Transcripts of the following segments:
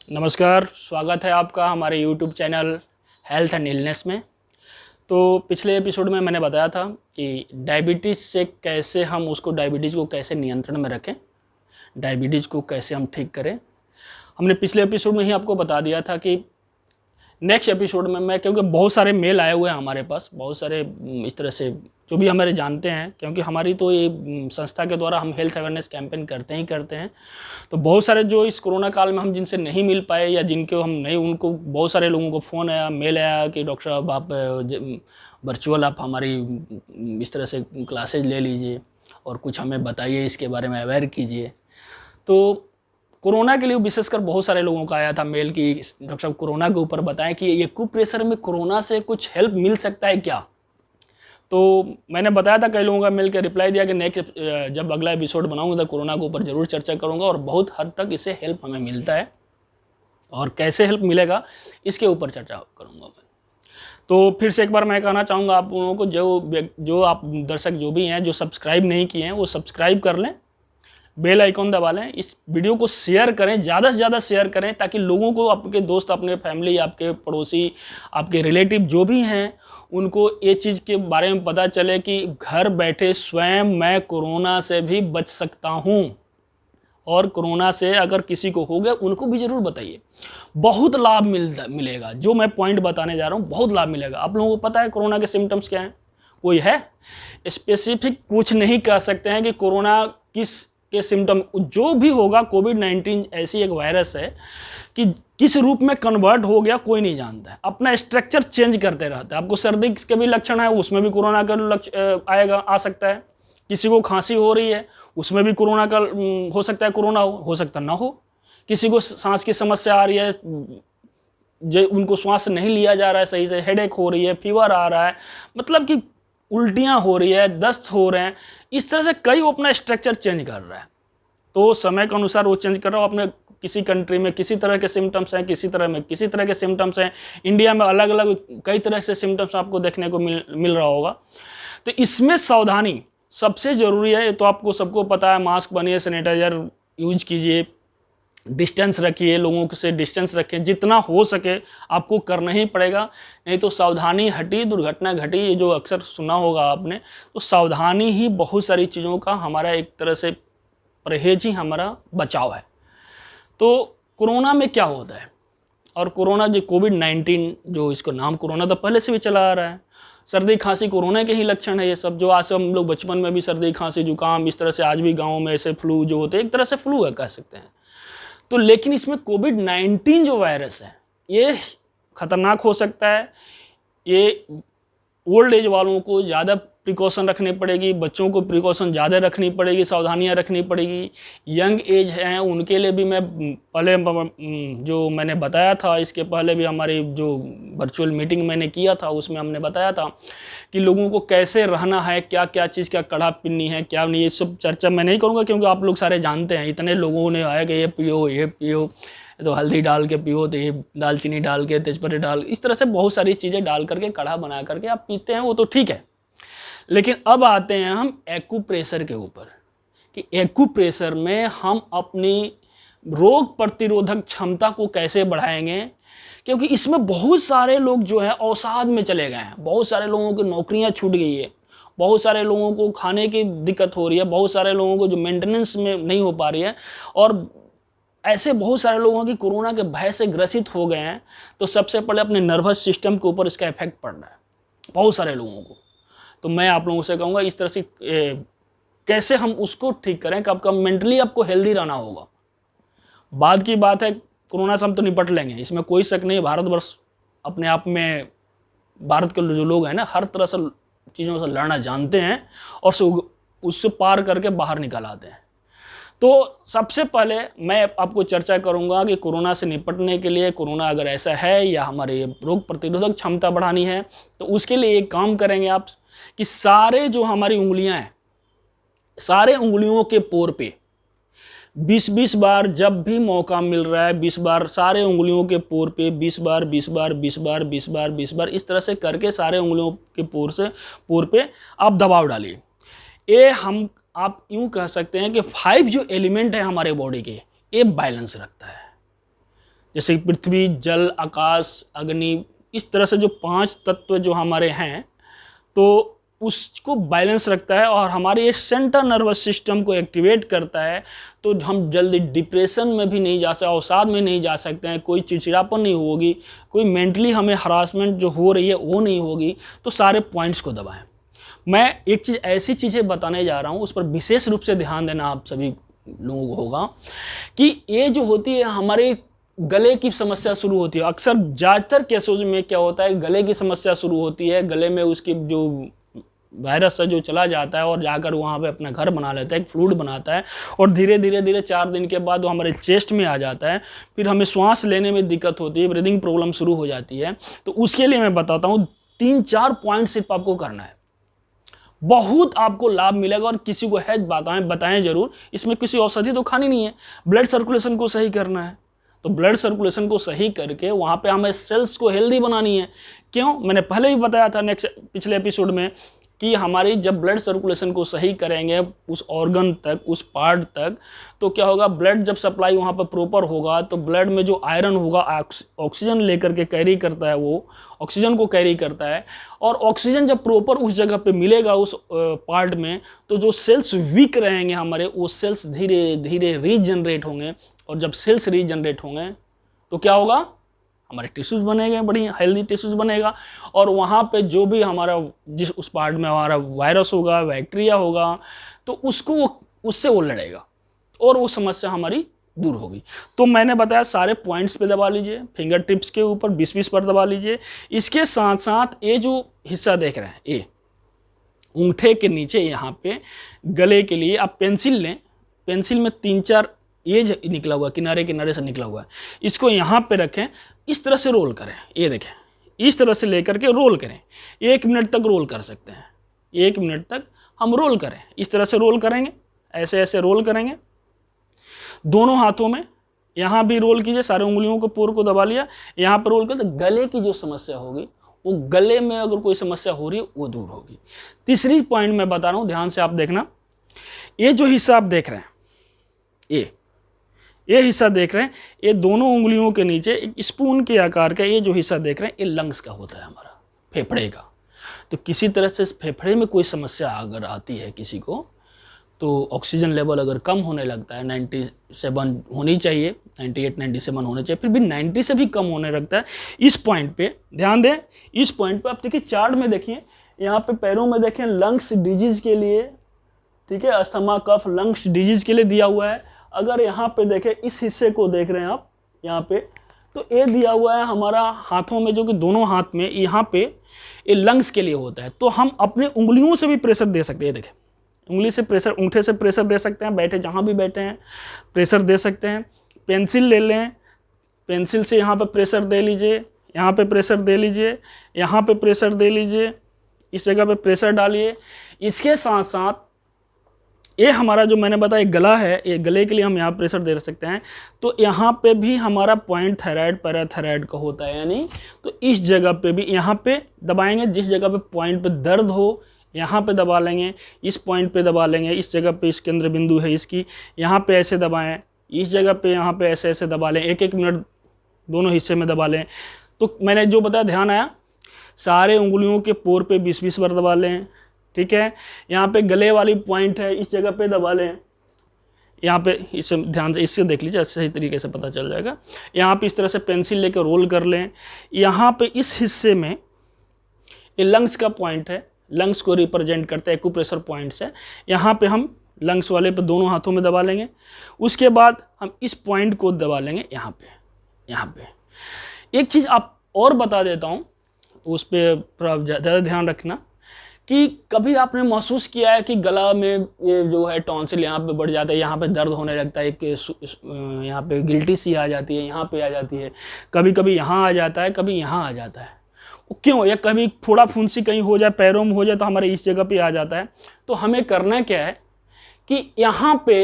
नमस्कार, स्वागत है आपका हमारे YouTube channel health and illness में। तो पिछले एपिसोड में मैंने बताया था कि डायबिटीज़ से कैसे हम उसको डायबिटीज़ को कैसे नियंत्रण में रखें, डायबिटीज़ को कैसे हम ठीक करें। हमने पिछले एपिसोड में ही आपको बता दिया था कि नेक्स्ट एपिसोड में मैं, क्योंकि बहुत सारे मेल आए हुए हैं हमारे पास, बहुत सारे इस तरह से जो भी हमारे जानते हैं, क्योंकि हमारी तो ये संस्था के द्वारा हम हेल्थ अवेयरनेस कैंपेन करते हैं। तो बहुत सारे जो इस कोरोना काल में हम जिनसे नहीं मिल पाए या जिनको हम नहीं, उनको बहुत सारे लोगों को फ़ोन आया, मेल आया कि डॉक्टर साहब आप वर्चुअल आप हमारी इस तरह से क्लासेज ले लीजिए और कुछ हमें बताइए, इसके बारे में अवेयर कीजिए। तो कोरोना के लिए विशेषकर बहुत सारे लोगों का आया था मेल कि डॉक्टर साहब कोरोना के ऊपर बताएं कि ये एक्यूप्रेशर में कोरोना से कुछ हेल्प मिल सकता है क्या। तो मैंने बताया था, कई लोगों का मेल के रिप्लाई दिया कि नेक्स्ट जब अगला एपिसोड बनाऊंगा तो कोरोना के ऊपर ज़रूर चर्चा करूंगा और बहुत हद तक इससे हेल्प हमें मिलता है और कैसे हेल्प मिलेगा इसके ऊपर चर्चा करूंगा मैं। तो फिर से एक बार मैं कहना चाहूँगा आप लोगों को, जो आप दर्शक जो भी हैं जो सब्सक्राइब नहीं किए हैं वो सब्सक्राइब कर लें, बेल आइकॉन दबा लें, इस वीडियो को शेयर करें, ज़्यादा से ज़्यादा शेयर करें ताकि लोगों को, आपके दोस्त, अपने फैमिली, आपके पड़ोसी, आपके रिलेटिव जो भी हैं, उनको ये चीज़ के बारे में पता चले कि घर बैठे स्वयं मैं कोरोना से भी बच सकता हूँ। और कोरोना से अगर किसी को हो गया उनको भी ज़रूर बताइए, बहुत लाभ मिलेगा। जो मैं पॉइंट बताने जा रहा हूँ बहुत लाभ मिलेगा। आप लोगों को पता है कोरोना के सिम्टम्स क्या हैं? कोई है स्पेसिफिक कुछ नहीं कह सकते हैं कि कोरोना किस के सिम्टम, जो भी होगा कोविड-19 ऐसी एक वायरस है कि किस रूप में कन्वर्ट हो गया कोई नहीं जानता है, अपना स्ट्रक्चर चेंज करते रहता है। आपको सर्दी के भी लक्षण है, उसमें भी कोरोना का लक्षण आएगा, आ सकता है। किसी को खांसी हो रही है, उसमें भी कोरोना का हो सकता है, कोरोना हो सकता ना हो। किसी को सांस की समस्या आ रही है, जो उनको श्वास नहीं लिया जा रहा है सही से, हेडेक हो रही है, फीवर आ रहा है, मतलब कि उल्टियाँ हो रही है, दस्त हो रहे हैं, इस तरह से कई वो अपना स्ट्रक्चर चेंज कर रहा है। तो समय के अनुसार वो चेंज कर रहा हो। अपने किसी कंट्री में किसी तरह के सिम्टम्स हैं, किसी तरह में किसी तरह के सिम्टम्स हैं, इंडिया में अलग अलग कई तरह से सिम्टम्स आपको देखने को मिल रहा होगा। तो इसमें सावधानी सबसे ज़रूरी है। ये तो आपको सबको पता है, मास्क बनिए, सैनिटाइजर यूज कीजिए, डिस्टेंस रखिए, लोगों से डिस्टेंस रखें, जितना हो सके आपको करना ही पड़ेगा, नहीं तो सावधानी हटी दुर्घटना घटी, ये जो अक्सर सुना होगा आपने। तो सावधानी ही बहुत सारी चीज़ों का हमारा एक तरह से परहेज ही हमारा बचाव है। तो कोरोना में क्या होता है, और कोरोना जो कोविड-19 जो इसको नाम कोरोना तो पहले से भी चला आ रहा है। सर्दी खांसी कोरोना के ही लक्षण है ये सब, जो आज से हम लोग बचपन में भी सर्दी खांसी जुकाम इस तरह से आज भी गाँव में ऐसे फ्लू जो होते हैं, एक तरह से फ्लू है कह सकते हैं। तो लेकिन इसमें कोविड-19 जो वायरस है ये खतरनाक हो सकता है। ये ओल्ड एज वालों को ज़्यादा प्रिकॉशन रखनी पड़ेगी, बच्चों को प्रिकॉशन ज़्यादा रखनी पड़ेगी, सावधानियां रखनी पड़ेगी। यंग एज हैं उनके लिए भी मैं पहले जो मैंने बताया था, इसके पहले भी हमारी जो वर्चुअल मीटिंग मैंने किया था उसमें हमने बताया था कि लोगों को कैसे रहना है, क्या क्या चीज़ का काढ़ा पीनी है, क्या नहीं, ये सब चर्चा मैं नहीं करूँगा क्योंकि आप लोग सारे जानते हैं। इतने लोगों ने आया कि ये पियो, तो हल्दी डाल के पियो, तो ये दालचीनी डाल के, तेजपत्ते डाल, इस तरह से बहुत सारी चीज़ें डाल करके काढ़ा बना करके आप पीते हैं, वो तो ठीक है। लेकिन अब आते हैं हम एक्यूप्रेशर के ऊपर कि एक्यूप्रेशर में हम अपनी रोग प्रतिरोधक क्षमता को कैसे बढ़ाएंगे, क्योंकि इसमें बहुत सारे लोग जो है अवसाद में चले गए हैं, बहुत सारे लोगों की नौकरियां छूट गई है, बहुत सारे लोगों को खाने की दिक्कत हो रही है, बहुत सारे लोगों को जो मेंटेनेंस में नहीं हो पा रही है, और ऐसे बहुत सारे लोगों की कोरोना के भय से ग्रसित हो गए हैं। तो सबसे पहले अपने नर्वस सिस्टम के ऊपर इसका इफेक्ट पड़ रहा है बहुत सारे लोगों को। तो मैं आप लोगों से कहूँगा इस तरह से कैसे हम उसको ठीक करें, कब कब मेंटली आपको हेल्दी रहना होगा। बाद की बात है, कोरोना से हम तो निपट लेंगे, इसमें कोई शक नहीं। भारतवर्ष अपने आप में, भारत के जो लोग हैं ना, हर तरह से चीज़ों से लड़ना जानते हैं और उससे पार करके बाहर निकल आते हैं। तो सबसे पहले मैं आपको चर्चा करूंगा कि कोरोना से निपटने के लिए, कोरोना अगर ऐसा है या हमारे रोग प्रतिरोधक क्षमता बढ़ानी है, तो उसके लिए एक काम करेंगे आप कि सारे जो हमारी उंगलियां हैं, सारे उंगलियों के पोर पे 20-20 बार, जब भी मौका मिल रहा है 20 बार, सारे उंगलियों के पोर पे 20 बार 20 बार 20 बार 20 बार 20 बार इस तरह से करके सारे उंगलियों के पोर पे आप दबाव डालिए। ये आप यूं कह सकते हैं कि 5 जो एलिमेंट है हमारे बॉडी के, ये बैलेंस रखता है। जैसे पृथ्वी, जल, आकाश, अग्नि, इस तरह से जो 5 तत्व जो हमारे हैं, तो उसको बैलेंस रखता है और हमारे ये सेंट्रल नर्वस सिस्टम को एक्टिवेट करता है। तो हम जल्दी डिप्रेशन में भी नहीं जा सकते, अवसाद में नहीं जा सकते हैं, कोई चिड़चिड़ापन नहीं होगी, कोई मेंटली हमें हरासमेंट जो हो रही है वो नहीं होगी। तो सारे पॉइंट्स को दबाएं। मैं एक चीज़, ऐसी चीज़ें बताने जा रहा हूँ, उस पर विशेष रूप से ध्यान देना आप सभी लोगों को होगा कि ये जो होती है हमारे गले की समस्या शुरू होती है। अक्सर ज़्यादातर केसेस में क्या होता है, गले की समस्या शुरू होती है, गले में उसकी जो वायरस है जो चला जाता है और जाकर वहाँ पे अपना घर बना लेता है, एक फ्लूइड बनाता है, और धीरे धीरे 4 दिन के बाद वो हमारे चेस्ट में आ जाता है। फिर हमें श्वास लेने में दिक्कत होती है, ब्रीदिंग प्रॉब्लम शुरू हो जाती है। तो उसके लिए मैं बताता हूँ 3-4 पॉइंट सिर्फ आपको करना है, बहुत आपको लाभ मिलेगा। और किसी को है बताएं जरूर, इसमें किसी औषधि तो खानी नहीं है, ब्लड सर्कुलेशन को सही करना है। तो ब्लड सर्कुलेशन को सही करके वहाँ पे हमें सेल्स को हेल्दी बनानी है। क्यों, मैंने पहले भी बताया था पिछले एपिसोड में कि हमारी जब ब्लड सर्कुलेशन को सही करेंगे उस ऑर्गन तक, उस पार्ट तक, तो क्या होगा, ब्लड जब सप्लाई वहाँ पर प्रॉपर होगा तो ब्लड में जो आयरन होगा ऑक्सीजन लेकर के कैरी करता है, वो ऑक्सीजन को कैरी करता है। और ऑक्सीजन जब प्रॉपर उस जगह पे मिलेगा उस पार्ट में, तो जो सेल्स वीक रहेंगे हमारे, वो सेल्स धीरे धीरे रीजनरेट होंगे। और जब सेल्स रीजनरेट होंगे तो क्या होगा, हमारे टिश्यूज बनेंगे, बड़ी हेल्दी टिश्यूज बनेगा। और वहाँ पे जो भी हमारा जिस उस पार्ट में हमारा वायरस होगा, बैक्टीरिया होगा, तो उससे वो लड़ेगा और वो समस्या हमारी दूर होगी। तो मैंने बताया सारे पॉइंट्स पे दबा लीजिए, फिंगर टिप्स के ऊपर 20-20 पर दबा लीजिए। इसके साथ साथ ये जो हिस्सा देख रहे हैं, ये अंगूठे के नीचे यहाँ पे गले के लिए आप पेंसिल लें, पेंसिल में 3-4 एज निकला हुआ, किनारे किनारे से निकला हुआ है, इसको यहाँ पे रखें, इस तरह से रोल करें। ये देखें, इस तरह से लेकर के रोल करें, 1 मिनट तक रोल कर सकते हैं, 1 मिनट तक हम रोल करें। इस तरह से रोल करेंगे, ऐसे ऐसे रोल करेंगे दोनों हाथों में। यहाँ भी रोल कीजिए, सारे उंगलियों को पोर को दबा लिया, यहाँ पर रोल कर। तो गले की जो समस्या होगी, वो गले में अगर कोई समस्या हो रही है वो दूर होगी। तीसरी पॉइंट मैं बता रहा हूँ, ध्यान से आप देखना। ये जो हिस्सा आप देख रहे हैं, ये हिस्सा देख रहे हैं, ये दोनों उंगलियों के नीचे एक स्पून के आकार का ये जो हिस्सा देख रहे हैं, ये लंग्स का होता है, हमारा फेफड़े का। तो किसी तरह से फेफड़े में कोई समस्या अगर आती है किसी को, तो ऑक्सीजन लेवल अगर कम होने लगता है, 97 होनी चाहिए, 98-97 होने चाहिए, फिर भी 90 से भी कम होने लगता है, इस पॉइंट पे ध्यान दें। इस पॉइंट पे आप देखिए, चार्ट में देखिए, यहाँ पे पैरों में देखें लंग्स डिजीज के लिए, ठीक है, अस्थमा कफ लंग्स डिजीज के लिए दिया हुआ है। अगर यहाँ पे देखें, इस हिस्से को देख रहे हैं आप यहाँ पे, तो ये दिया हुआ है हमारा हाथों में, जो कि दोनों हाथ में यहाँ पे ये लंग्स के लिए होता है। तो हम अपने उंगलियों से भी प्रेशर दे सकते हैं। देखें, उंगली से प्रेशर, अंगूठे से प्रेशर दे सकते हैं, बैठे जहाँ भी बैठे हैं प्रेशर दे सकते हैं। पेंसिल ले लें, पेंसिल से यहाँ पे प्रेशर दे लीजिए, यहाँ पे प्रेशर दे लीजिए, यहाँ पे प्रेशर दे लीजिए, इस जगह पे प्रेशर डालिए। इसके साथ साथ ये हमारा जो मैंने बताया गला है, ये गले के लिए हम यहाँ प्रेशर दे सकते हैं। तो यहाँ पे भी हमारा पॉइंट थायराइड पैराथायराइड का होता है, यानी तो इस जगह पे भी यहाँ पे दबाएंगे, जिस जगह पे पॉइंट पे दर्द हो यहाँ पे दबा लेंगे, इस पॉइंट पे दबा लेंगे, इस जगह पे इस केंद्र बिंदु है इसकी, यहाँ पे ऐसे दबाएं, इस जगह पे यहाँ पे ऐसे ऐसे दबा लें, 1-1 मिनट दोनों हिस्से में दबा लें। तो मैंने जो बताया, ध्यान आया, सारे उंगलियों के पोर पे 20-20 बार दबा लें, ठीक है। यहाँ पे गले वाली पॉइंट है, इस जगह पे दबा लें, यहाँ पे इसे ध्यान से इससे देख लीजिए, सही तरीके से पता चल जाएगा। यहाँ पे इस तरह से पेंसिल लेकर रोल कर लें। यहाँ पे इस हिस्से में ये लंग्स का पॉइंट है, लंग्स को रिप्रेजेंट करते हैं, एक्यूप्रेशर पॉइंट्स है। यहाँ पे हम लंग्स वाले पे दोनों हाथों में दबा लेंगे। उसके बाद हम इस पॉइंट को दबा लेंगे यहाँ पे। एक चीज़ आप और बता देता हूँ, उस पर थोड़ा ज़्यादा ध्यान रखना कि कभी आपने महसूस किया है कि गला में ये जो है टॉन्सिल यहाँ पे बढ़ जाता है, यहाँ पे दर्द होने लगता है, यहाँ पे गिल्टी सी आ जाती है, यहाँ पे आ जाती है, कभी कभी यहाँ आ जाता है, कभी यहाँ आ जाता है, क्यों? या कभी थोड़ा फुंसी कहीं हो जाए, पैरों में हो जाए, तो हमारे इस जगह पे आ जाता है। तो हमें करना क्या है कि यहाँ पे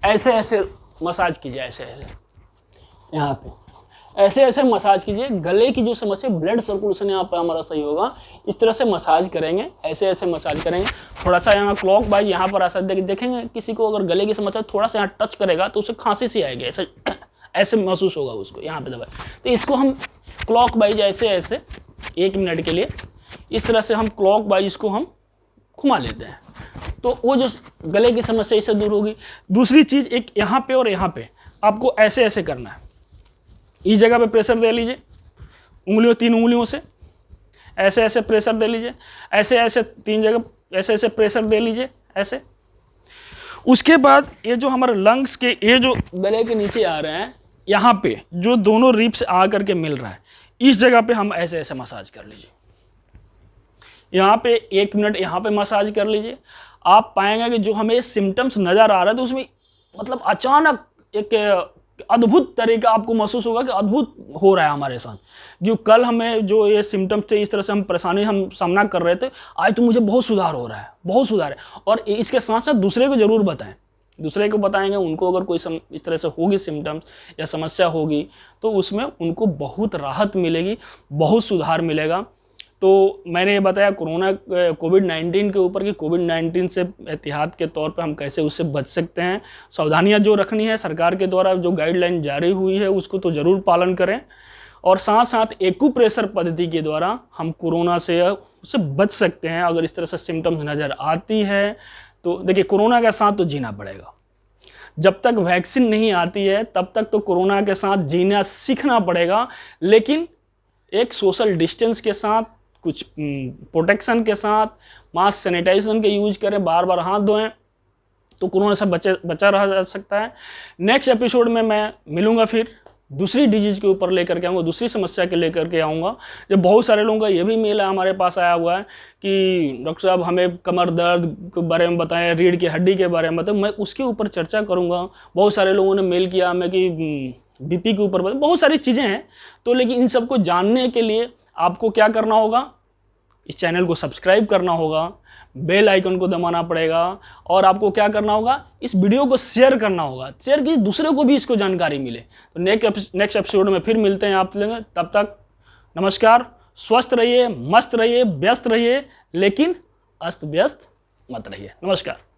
ऐसे ऐसे मसाज कीजिए, ऐसे ऐसे यहाँ पे ऐसे ऐसे मसाज कीजिए। गले की जो समस्या, ब्लड सर्कुलेशन यहाँ पे हमारा सही होगा, इस तरह से मसाज करेंगे, ऐसे ऐसे मसाज करेंगे। थोड़ा सा यहाँ क्लॉक वाइज यहाँ पर ऐसा देखेंगे, किसी को अगर गले की समस्या थोड़ा सा यहाँ टच करेगा तो उसे खांसी सी आएगी, ऐसे ऐसे महसूस होगा उसको, यहाँ पे दबाए। तो इसको हम क्लॉक वाइज ऐसे ऐसे 1 मिनट के लिए इस तरह से हम क्लॉक वाइज इसको हम घुमा लेते हैं, तो वो जो गले की समस्या इससे दूर होगी। दूसरी चीज़, एक यहाँ पे और यहाँ पे आपको ऐसे ऐसे करना है। इस जगह पे प्रेशर दे लीजिए उंगलियों, 3 उंगलियों से ऐसे ऐसे प्रेशर दे लीजिए, ऐसे ऐसे 3 जगह ऐसे ऐसे प्रेशर दे लीजिए ऐसे। उसके बाद ये जो हमारे लंग्स के ये जो गले के नीचे आ रहे हैं, यहाँ पे जो दोनों रिब्स आ करके मिल रहा है, इस जगह पे हम ऐसे ऐसे मसाज कर लीजिए। यहाँ पे 1 मिनट यहाँ पे मसाज कर लीजिए। आप पाएंगे कि जो हमें सिम्टम्स नज़र आ रहा है, तो उसमें मतलब अचानक एक अद्भुत तरीका आपको महसूस होगा कि अद्भुत हो रहा है हमारे साथ। जो कल हमें जो ये सिम्टम्स थे, इस तरह से हम परेशानी हम सामना कर रहे थे, आज तो मुझे बहुत सुधार हो रहा है, बहुत सुधार है। और इसके साथ साथ दूसरे को ज़रूर बताएं, दूसरे को बताएंगे, उनको अगर कोई इस तरह से होगी सिम्टम्स या समस्या होगी, तो उसमें उनको बहुत राहत मिलेगी, बहुत सुधार मिलेगा। तो मैंने ये बताया कोविड-19 के ऊपर कि कोविड-19 से एहतियात के तौर पे हम कैसे उससे बच सकते हैं। सावधानियां जो रखनी है, सरकार के द्वारा जो गाइडलाइन जारी हुई है उसको तो ज़रूर पालन करें, और साथ साथ एक्यूप्रेशर पद्धति के द्वारा हम कोरोना से उससे बच सकते हैं। अगर इस तरह से सिम्टम्स नज़र आती है तो देखिए, कोरोना के साथ तो जीना पड़ेगा। जब तक वैक्सीन नहीं आती है तब तक तो कोरोना के साथ जीना सीखना पड़ेगा, लेकिन एक सोशल डिस्टेंस के साथ, कुछ प्रोटेक्शन के साथ, मास्क सैनिटाइजेशन के यूज करें, बार बार हाथ धोएं, तो कोरोना से बचा रहा जा सकता है। नेक्स्ट एपिसोड में मैं मिलूंगा, फिर दूसरी डिजीज़ के ऊपर लेकर के आऊँगा, दूसरी समस्या के लेकर के आऊँगा। जब बहुत सारे लोगों का ये भी मेल है हमारे पास आया हुआ है कि डॉक्टर साहब हमें कमर दर्द के बारे में बताएं, रीढ़ की हड्डी के बारे में बताएं, मैं उसके ऊपर चर्चा करूँगा। बहुत सारे लोगों ने मेल किया हमें कि बीपी के ऊपर बताएं, बहुत सारी चीज़ें हैं। तो लेकिन इन सबको जानने के लिए आपको क्या करना होगा, इस चैनल को सब्सक्राइब करना होगा, बेल आइकन को दबाना पड़ेगा, और आपको क्या करना होगा, इस वीडियो को शेयर करना होगा, शेयर कीजिए, दूसरे को भी इसको जानकारी मिले। तो नेक्स्ट एपिसोड में फिर मिलते हैं आप लोग। तब तक नमस्कार, स्वस्थ रहिए, मस्त रहिए, व्यस्त रहिए, लेकिन अस्त व्यस्त मत रहिए। नमस्कार।